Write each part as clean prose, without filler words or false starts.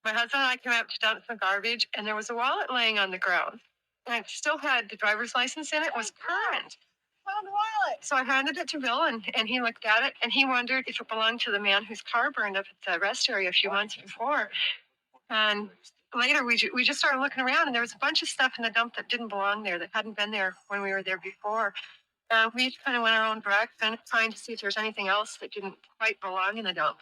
My husband and I came out to dump some garbage, and there was a wallet laying on the ground. And it still had the driver's license in it, was current. Found the wallet. So I handed it to Bill, and he looked at it, and he wondered if it belonged to the man whose car burned up at the rest area a few months before. And later, we just started looking around, and there was a bunch of stuff in the dump that didn't belong there, that hadn't been there when we were there before. We each kind of went our own direction, trying to see if there's anything else that didn't quite belong in the dump.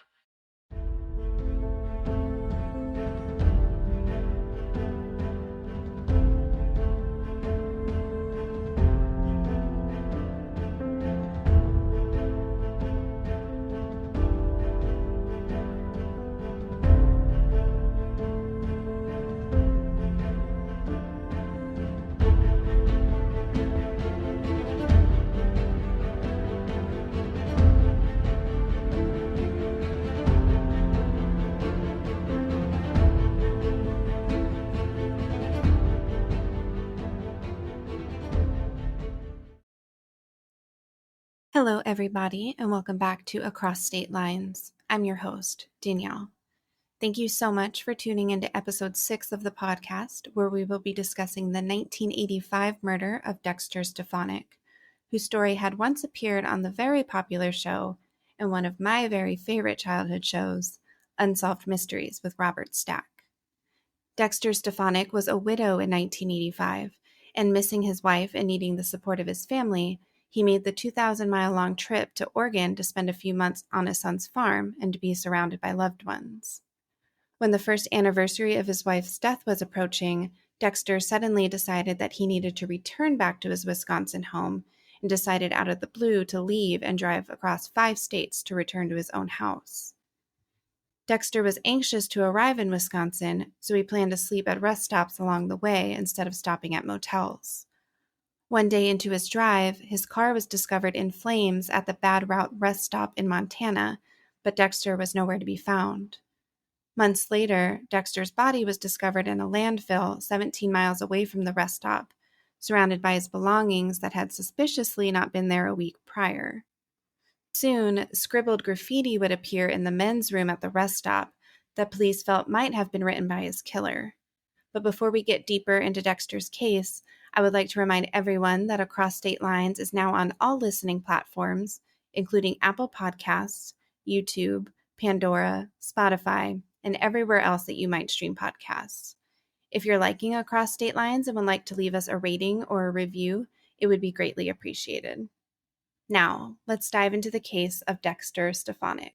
Hello, everybody, and welcome back to Across State Lines. I'm your host, Danielle. Thank you so much for tuning into episode 6 of the podcast, where we will be discussing the 1985 murder of Dexter Stefonek, whose story had once appeared on the very popular show and one of my very favorite childhood shows, Unsolved Mysteries with Robert Stack. Dexter Stefonek was a widow in 1985, and missing his wife and needing the support of his family, he made the 2,000-mile-long trip to Oregon to spend a few months on his son's farm and to be surrounded by loved ones. When the first anniversary of his wife's death was approaching, Dexter suddenly decided that he needed to return back to his Wisconsin home and decided out of the blue to leave and drive across 5 states to return to his own house. Dexter was anxious to arrive in Wisconsin, so he planned to sleep at rest stops along the way instead of stopping at motels. One day into his drive, his car was discovered in flames at the Bad Route rest stop in Montana, but Dexter was nowhere to be found. Months later, Dexter's body was discovered in a landfill 17 miles away from the rest stop, surrounded by his belongings that had suspiciously not been there a week prior. Soon, scribbled graffiti would appear in the men's room at the rest stop that police felt might have been written by his killer. But before we get deeper into Dexter's case, I would like to remind everyone that Across State Lines is now on all listening platforms, including Apple Podcasts, YouTube, Pandora, Spotify, and everywhere else that you might stream podcasts. If you're liking Across State Lines and would like to leave us a rating or a review, it would be greatly appreciated. Now, let's dive into the case of Dexter Stefonek.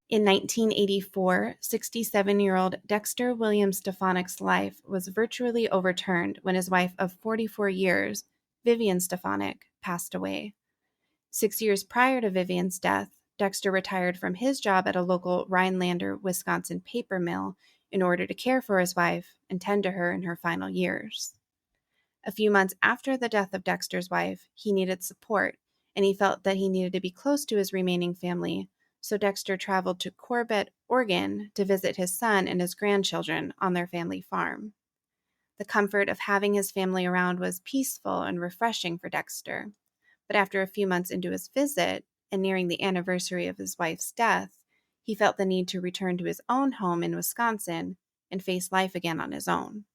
In 1984, 67-year-old Dexter William Stefonek's life was virtually overturned when his wife of 44 years, Vivian Stefonek, passed away. 6 years prior to Vivian's death, Dexter retired from his job at a local Rhinelander, Wisconsin paper mill in order to care for his wife and tend to her in her final years. A few months after the death of Dexter's wife, he needed support, and he felt that he needed to be close to his remaining family, so Dexter traveled to Corbett, Oregon, to visit his son and his grandchildren on their family farm. The comfort of having his family around was peaceful and refreshing for Dexter, but after a few months into his visit, and nearing the anniversary of his wife's death, he felt the need to return to his own home in Wisconsin and face life again on his own.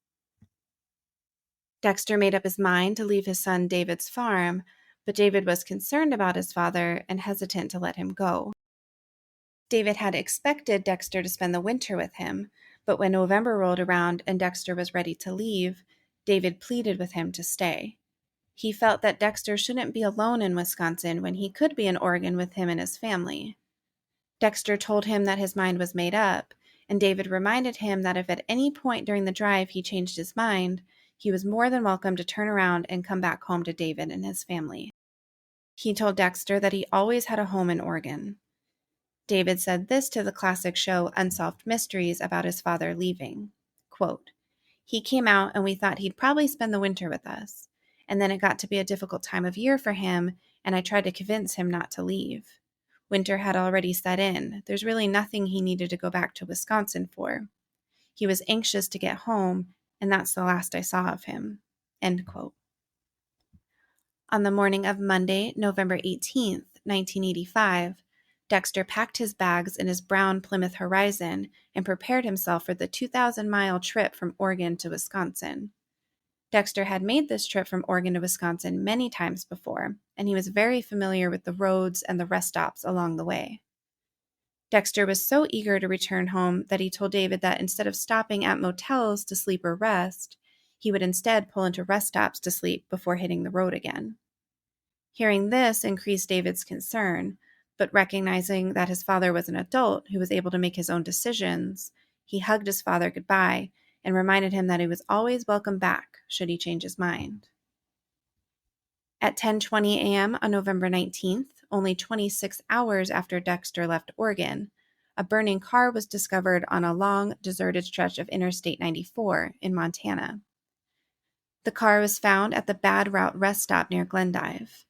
Dexter made up his mind to leave his son David's farm, but David was concerned about his father and hesitant to let him go. David had expected Dexter to spend the winter with him, but when November rolled around and Dexter was ready to leave, David pleaded with him to stay. He felt that Dexter shouldn't be alone in Wisconsin when he could be in Oregon with him and his family. Dexter told him that his mind was made up, and David reminded him that if at any point during the drive he changed his mind, he was more than welcome to turn around and come back home to David and his family. He told Dexter that he always had a home in Oregon. David said this to the classic show Unsolved Mysteries about his father leaving. Quote, "He came out and we thought he'd probably spend the winter with us. And then it got to be a difficult time of year for him, and I tried to convince him not to leave. Winter had already set in. There's really nothing he needed to go back to Wisconsin for. He was anxious to get home, and that's the last I saw of him." End quote. On the morning of Monday, November 18th, 1985, Dexter packed his bags in his brown Plymouth Horizon and prepared himself for the 2,000-mile trip from Oregon to Wisconsin. Dexter had made this trip from Oregon to Wisconsin many times before, and he was very familiar with the roads and the rest stops along the way. Dexter was so eager to return home that he told David that instead of stopping at motels to sleep or rest, he would instead pull into rest stops to sleep before hitting the road again. Hearing this increased David's concern, but recognizing that his father was an adult who was able to make his own decisions, he hugged his father goodbye and reminded him that he was always welcome back should he change his mind. At 10:20 a.m. on November 19th, only 26 hours after Dexter left Oregon, a burning car was discovered on a long, deserted stretch of Interstate 94 in Montana. The car was found at the Bad Route rest stop near Glendive.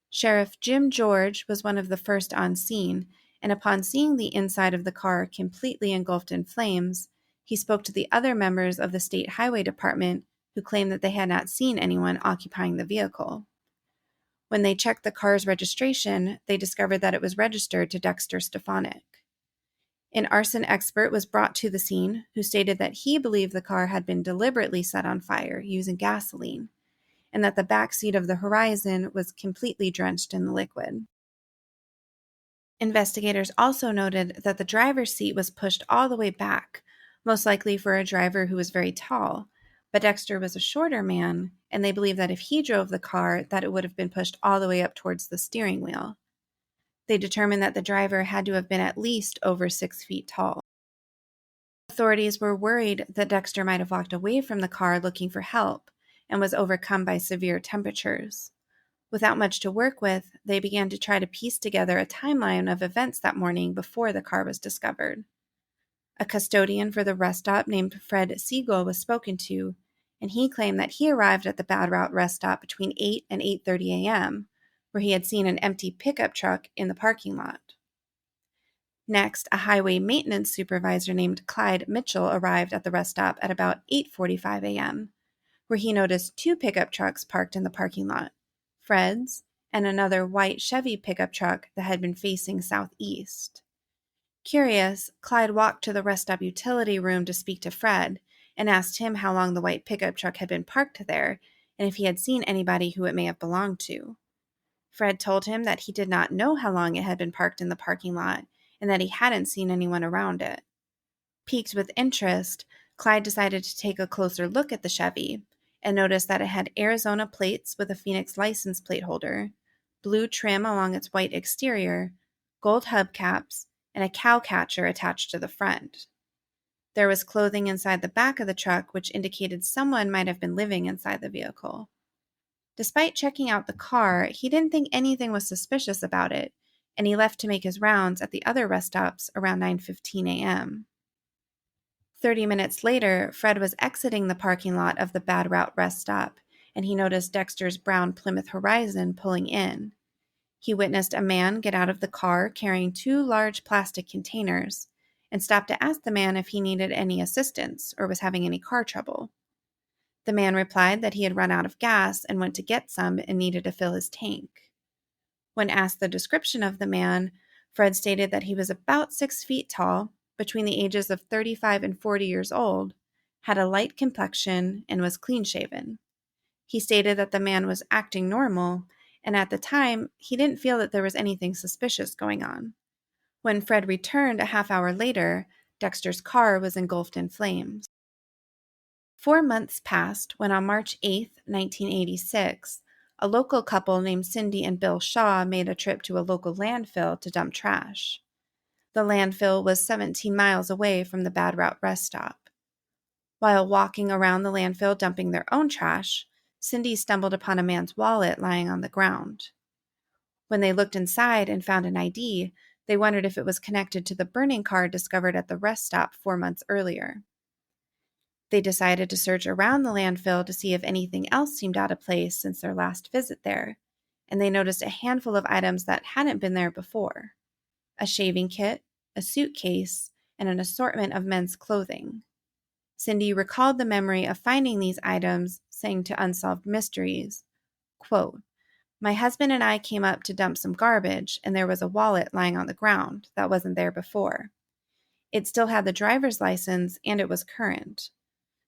Sheriff Jim George was one of the first on scene, and upon seeing the inside of the car completely engulfed in flames, he spoke to the other members of the State Highway Department who claimed that they had not seen anyone occupying the vehicle. When they checked the car's registration, they discovered that it was registered to Dexter Stefonek. An arson expert was brought to the scene who stated that he believed the car had been deliberately set on fire using gasoline, and that the back seat of the Horizon was completely drenched in the liquid. Investigators also noted that the driver's seat was pushed all the way back, most likely for a driver who was very tall, but Dexter was a shorter man, and they believed that if he drove the car, that it would have been pushed all the way up towards the steering wheel. They determined that the driver had to have been at least over 6 feet tall. Authorities were worried that Dexter might have walked away from the car looking for help and was overcome by severe temperatures. Without much to work with, they began to try to piece together a timeline of events that morning before the car was discovered. A custodian for the rest stop named Fred Siegel was spoken to, and he claimed that he arrived at the Bad Route rest stop between 8 and 8:30 a.m., where he had seen an empty pickup truck in the parking lot. Next, a highway maintenance supervisor named Clyde Mitchell arrived at the rest stop at about 8:45 a.m., where he noticed 2 pickup trucks parked in the parking lot, Fred's and another white Chevy pickup truck that had been facing southeast. Curious, Clyde walked to the rest stop utility room to speak to Fred and asked him how long the white pickup truck had been parked there and if he had seen anybody who it may have belonged to. Fred told him that he did not know how long it had been parked in the parking lot and that he hadn't seen anyone around it. Piqued with interest, Clyde decided to take a closer look at the Chevy and noticed that it had Arizona plates with a Phoenix license plate holder, blue trim along its white exterior, gold hubcaps, and a cow catcher attached to the front. There was clothing inside the back of the truck which indicated someone might have been living inside the vehicle. Despite checking out the car, he didn't think anything was suspicious about it, and he left to make his rounds at the other rest stops around 9:15 a.m. 30 minutes later, Fred was exiting the parking lot of the Bad Route rest stop, and he noticed Dexter's brown Plymouth Horizon pulling in. He witnessed a man get out of the car carrying 2 large plastic containers and stopped to ask the man if he needed any assistance or was having any car trouble. The man replied that he had run out of gas and went to get some and needed to fill his tank. When asked the description of the man, Fred stated that he was about 6 feet tall, between the ages of 35 and 40 years old, had a light complexion, and was clean-shaven. He stated that the man was acting normal, and at the time, he didn't feel that there was anything suspicious going on. When Fred returned a half hour later, Dexter's car was engulfed in flames. 4 months passed when on March 8, 1986, a local couple named Cindy and Bill Shaw made a trip to a local landfill to dump trash. The landfill was 17 miles away from the Bad Route rest stop. While walking around the landfill dumping their own trash, Cindy stumbled upon a man's wallet lying on the ground. When they looked inside and found an ID, they wondered if it was connected to the burning car discovered at the rest stop 4 months earlier. They decided to search around the landfill to see if anything else seemed out of place since their last visit there, and they noticed a handful of items that hadn't been there before: a shaving kit, a suitcase, and an assortment of men's clothing. Cindy recalled the memory of finding these items, saying to Unsolved Mysteries, quote, "My husband and I came up to dump some garbage, and there was a wallet lying on the ground that wasn't there before. It still had the driver's license, and it was current.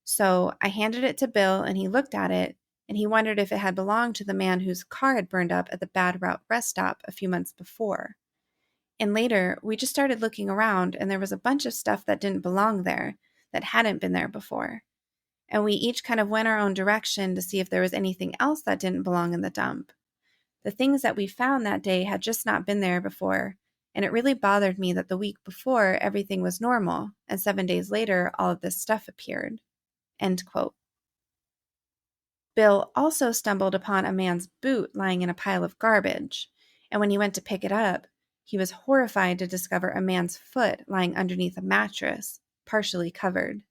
So I handed it to Bill, and he looked at it, and he wondered if it had belonged to the man whose car had burned up at the Bad Route rest stop a few months before. And later, we just started looking around, and there was a bunch of stuff that didn't belong there, that hadn't been there before. And we each kind of went our own direction to see if there was anything else that didn't belong in the dump. The things that we found that day had just not been there before, and it really bothered me that the week before everything was normal, and 7 days later all of this stuff appeared." End quote. Bill also stumbled upon a man's boot lying in a pile of garbage, and when he went to pick it up, he was horrified to discover a man's foot lying underneath a mattress, partially covered.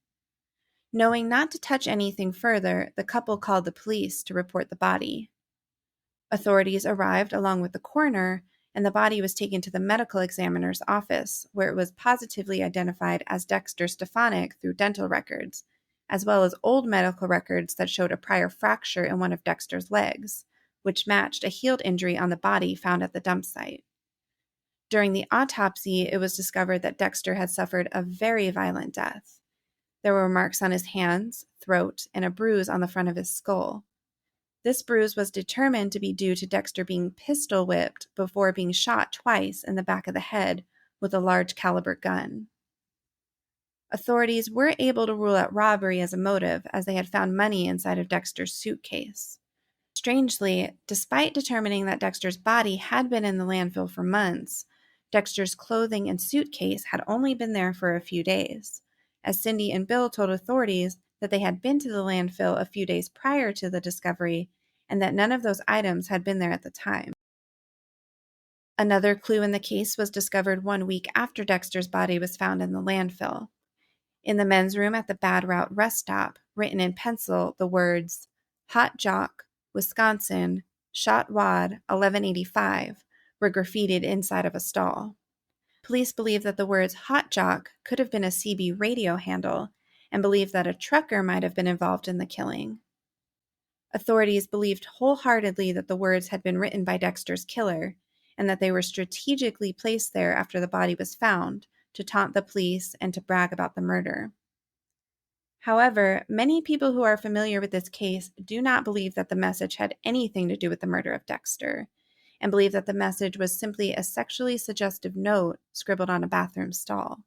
Knowing not to touch anything further, the couple called the police to report the body. Authorities arrived along with the coroner, and the body was taken to the medical examiner's office, where it was positively identified as Dexter Stefonek through dental records, as well as old medical records that showed a prior fracture in one of Dexter's legs, which matched a healed injury on the body found at the dump site. During the autopsy, it was discovered that Dexter had suffered a very violent death. There were marks on his hands, throat, and a bruise on the front of his skull. This bruise was determined to be due to Dexter being pistol whipped before being shot twice in the back of the head with a large caliber gun. Authorities were able to rule out robbery as a motive, as they had found money inside of Dexter's suitcase. Strangely, despite determining that Dexter's body had been in the landfill for months, Dexter's clothing and suitcase had only been there for a few days, as Cindy and Bill told authorities that they had been to the landfill a few days prior to the discovery and that none of those items had been there at the time. Another clue in the case was discovered 1 week after Dexter's body was found in the landfill. In the men's room at the Bad Route rest stop, written in pencil, the words, "Hot Jock, Wisconsin, Shot Wad, 1185, were graffitied inside of a stall. Police believe that the words Hot Jock could have been a CB radio handle and believe that a trucker might have been involved in the killing. Authorities believed wholeheartedly that the words had been written by Dexter's killer and that they were strategically placed there after the body was found to taunt the police and to brag about the murder. However, many people who are familiar with this case do not believe that the message had anything to do with the murder of Dexter, and believe that the message was simply a sexually suggestive note scribbled on a bathroom stall.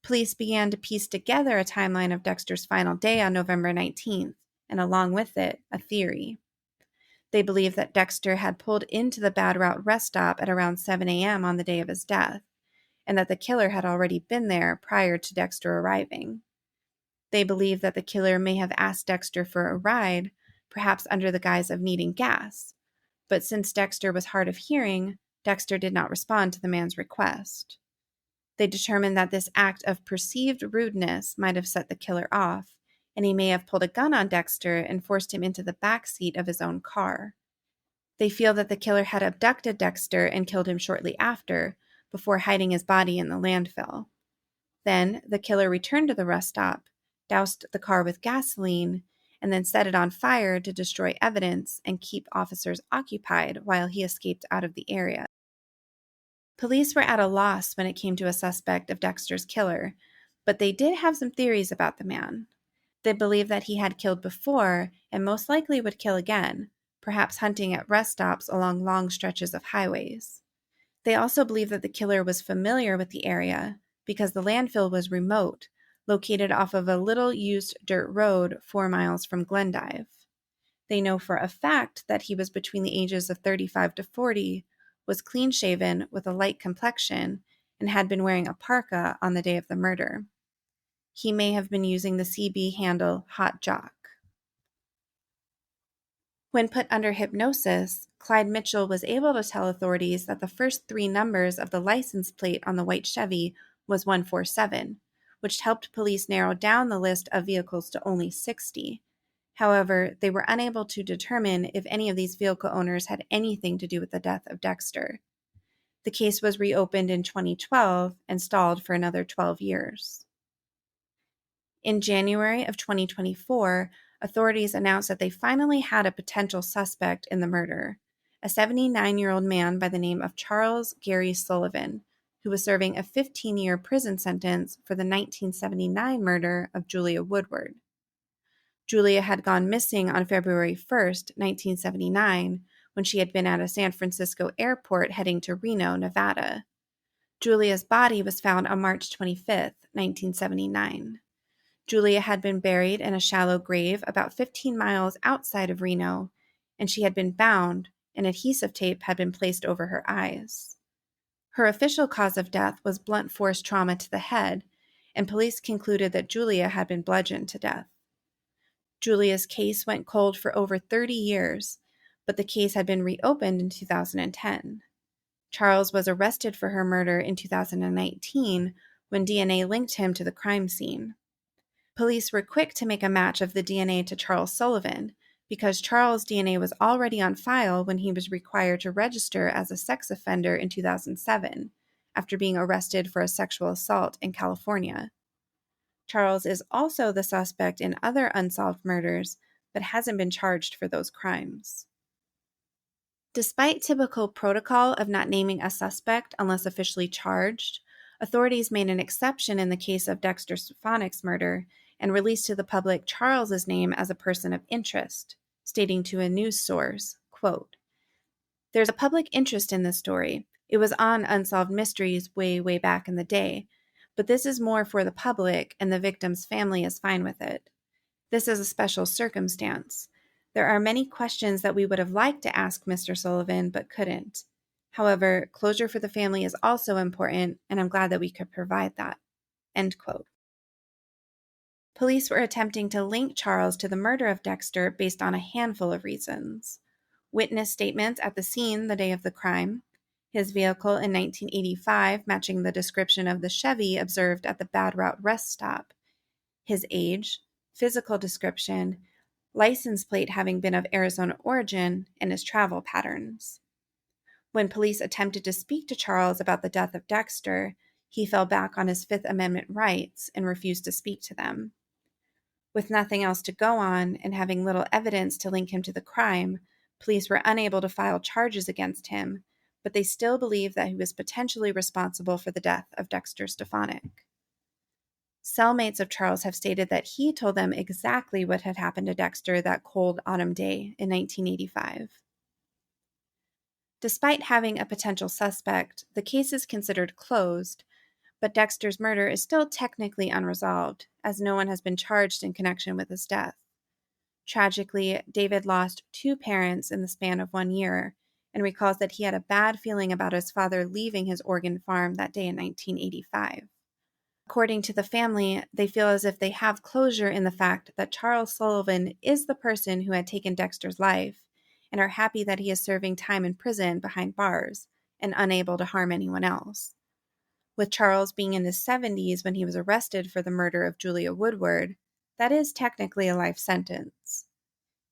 Police began to piece together a timeline of Dexter's final day on November 19th, and along with it, a theory. They believe that Dexter had pulled into the Bad Route rest stop at around 7 a.m. on the day of his death, and that the killer had already been there prior to Dexter arriving. They believe that the killer may have asked Dexter for a ride, perhaps under the guise of needing gas, but since Dexter was hard of hearing, Dexter did not respond to the man's request. They determined that this act of perceived rudeness might have set the killer off, and he may have pulled a gun on Dexter and forced him into the back seat of his own car. They feel that the killer had abducted Dexter and killed him shortly after, before hiding his body in the landfill. Then, the killer returned to the rest stop, doused the car with gasoline, and then set it on fire to destroy evidence and keep officers occupied while he escaped out of the area. Police were at a loss when it came to a suspect of Dexter's killer, but they did have some theories about the man. They believed that he had killed before and most likely would kill again, perhaps hunting at rest stops along long stretches of highways. They also believed that the killer was familiar with the area because the landfill was remote, located off of a little-used dirt road 4 miles from Glendive. They know for a fact that he was between the ages of 35 to 40, was clean-shaven with a light complexion, and had been wearing a parka on the day of the murder. He may have been using the CB handle Hot Jock. When put under hypnosis, Clyde Mitchell was able to tell authorities that the first 3 numbers of the license plate on the white Chevy was 147, which helped police narrow down the list of vehicles to only 60. However, they were unable to determine if any of these vehicle owners had anything to do with the death of Dexter. The case was reopened in 2012 and stalled for another 12 years. In January of 2024, authorities announced that they finally had a potential suspect in the murder, a 79-year-old man by the name of Charles Gary Sullivan, who was serving a 15-year prison sentence for the 1979 murder of Julia Woodward. Julia had gone missing on February 1st, 1979, when she had been at a San Francisco airport heading to Reno, Nevada. Julia's body was found on March 25th, 1979. Julia had been buried in a shallow grave about 15 miles outside of Reno, and she had been bound, and adhesive tape had been placed over her eyes. Her official cause of death was blunt force trauma to the head, and police concluded that Julia had been bludgeoned to death. Julia's case went cold for over 30 years, but the case had been reopened in 2010. Charles was arrested for her murder in 2019 when DNA linked him to the crime scene. Police were quick to make a match of the DNA to Charles Sullivan because Charles' DNA was already on file when he was required to register as a sex offender in 2007 after being arrested for a sexual assault in California. Charles is also the suspect in other unsolved murders, but hasn't been charged for those crimes. Despite typical protocol of not naming a suspect unless officially charged, authorities made an exception in the case of Dexter Stefonek's murder and released to the public Charles's name as a person of interest, stating to a news source, quote, "There's a public interest in this story. It was on Unsolved Mysteries way back in the day, but this is more for the public and the victim's family is fine with it. This is a special circumstance. There are many questions that we would have liked to ask Mr. Sullivan, but couldn't. However, closure for the family is also important, and I'm glad that we could provide that." End quote. Police were attempting to link Charles to the murder of Dexter based on a handful of reasons. Witness statements at the scene the day of the crime, his vehicle in 1985 matching the description of the Chevy observed at the Bad Route rest stop, his age, physical description, license plate having been of Arizona origin, and his travel patterns. When police attempted to speak to Charles about the death of Dexter, he fell back on his Fifth Amendment rights and refused to speak to them. With nothing else to go on and having little evidence to link him to the crime, police were unable to file charges against him, but they still believe that he was potentially responsible for the death of Dexter Stefonek. Cellmates of Charles have stated that he told them exactly what had happened to Dexter that cold autumn day in 1985. Despite having a potential suspect, the case is considered closed, but Dexter's murder is still technically unresolved, as no one has been charged in connection with his death. Tragically, David lost 2 parents in the span of 1 year and recalls that he had a bad feeling about his father leaving his Oregon farm that day in 1985. According to the family, they feel as if they have closure in the fact that Charles Sullivan is the person who had taken Dexter's life and are happy that he is serving time in prison behind bars and unable to harm anyone else. With Charles being in his 70s when he was arrested for the murder of Julia Woodward, that is technically a life sentence.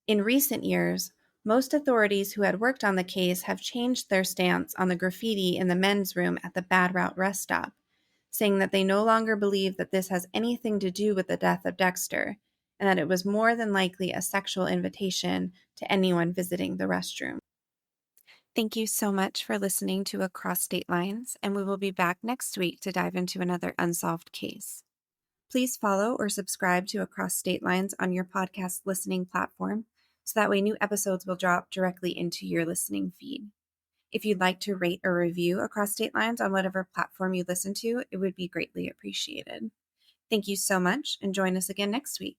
In recent years, most authorities who had worked on the case have changed their stance on the graffiti in the men's room at the Bad Route rest stop, saying that they no longer believe that this has anything to do with the death of Dexter, and that it was more than likely a sexual invitation to anyone visiting the restroom. Thank you so much for listening to Across State Lines, and we will be back next week to dive into another unsolved case. Please follow or subscribe to Across State Lines on your podcast listening platform, so that way new episodes will drop directly into your listening feed. If you'd like to rate or review Across State Lines on whatever platform you listen to, it would be greatly appreciated. Thank you so much, and join us again next week.